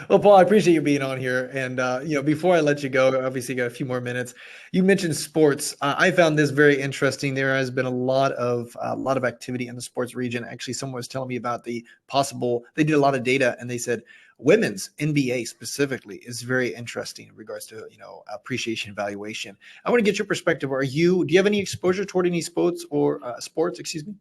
Well, Paul, I appreciate you being on here. And before I let you go, obviously you got a few more minutes. You mentioned sports. I found this very interesting. There has been a lot of activity in the sports region. Actually, someone was telling me about the possible. They did a lot of data, and they said women's NBA specifically is very interesting in regards to appreciation valuation. I want to get your perspective. Do you have any exposure toward any sports or sports? Excuse me.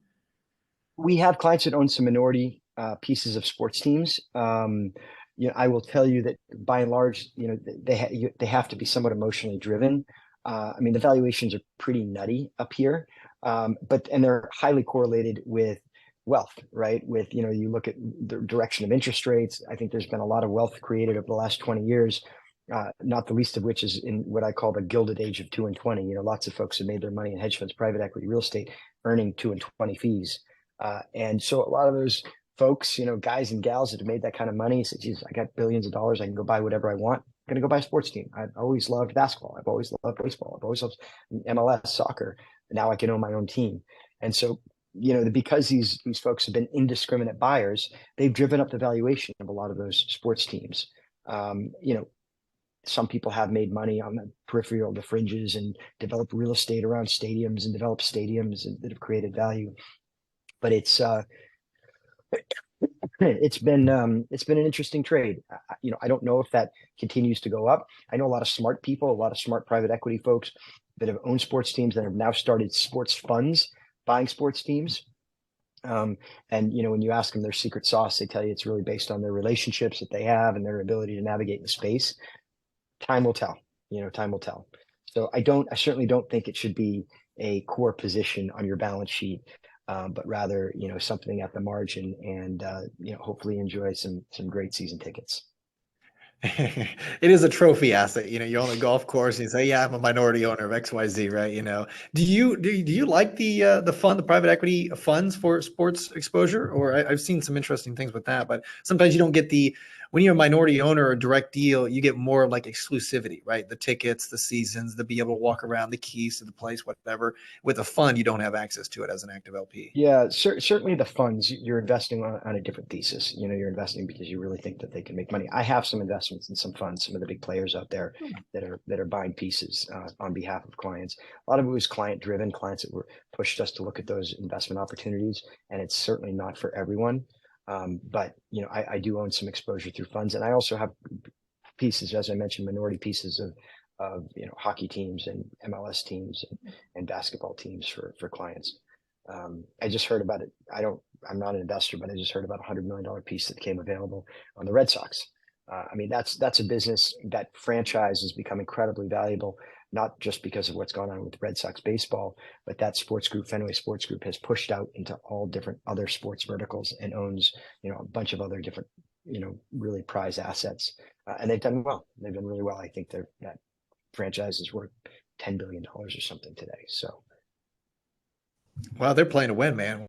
We have clients that own some minority pieces of sports teams. I will tell you that by and large, they have to be somewhat emotionally driven. I mean, the valuations are pretty nutty up here, and they're highly correlated with wealth, right? With you look at the direction of interest rates. I think there's been a lot of wealth created over the last 20 years. Not the least of which is in what I call the gilded age of 2 and 20. Lots of folks have made their money in hedge funds, private equity, real estate, earning 2 and 20 fees. And so a lot of those folks, guys and gals that have made that kind of money say, geez, I got billions of dollars. I can go buy whatever I want. I'm going to go buy a sports team. I've always loved basketball. I've always loved baseball. I've always loved MLS, soccer. Now I can own my own team. And so, because these folks have been indiscriminate buyers, they've driven up the valuation of a lot of those sports teams. Um, you know, some people have made money on the peripheral, the fringes, and developed real estate around stadiums and developed stadiums that have created value. But it's been an interesting trade. I don't know if that continues to go up. I know a lot of smart people, a lot of smart private equity folks that have owned sports teams that have now started sports funds buying sports teams. And when you ask them their secret sauce, they tell you it's really based on their relationships that they have and their ability to navigate the space. Time will tell. Time will tell. So I certainly don't think it should be a core position on your balance sheet, but rather, something at the margin and, hopefully enjoy some great season tickets. It is a trophy asset. You're on the golf course and you say, "Yeah, I'm a minority owner of XYZ," right? Do you like the private equity funds for sports exposure? Or I've seen some interesting things with that, but sometimes you don't get the when you're a minority owner or direct deal, you get more of like exclusivity, right? The tickets, the seasons, to be able to walk around, the keys to the place, whatever. With a fund, you don't have access to it as an active LP. Yeah, certainly the funds you're investing on a different thesis. You're investing because you really think that they can make money. I have some investments in some funds, some of the big players out there that are buying pieces on behalf of clients. A lot of it was client driven, clients that were pushed us to look at those investment opportunities, and it's certainly not for everyone. But I do own some exposure through funds, and I also have pieces, as I mentioned, minority pieces of hockey teams and MLS teams and basketball teams for clients. I just heard about it. I'm not an investor, but I just heard about $100 million piece that came available on the Red Sox. I mean, that's a business. That franchise has become incredibly valuable, not just because of what's gone on with Red Sox baseball, but that sports group, Fenway Sports Group, has pushed out into all different other sports verticals and owns, a bunch of other different, really prized assets. And they've done well. They've done really well. I think that franchise is worth $10 billion or something today. So Wow, they're playing to win, man.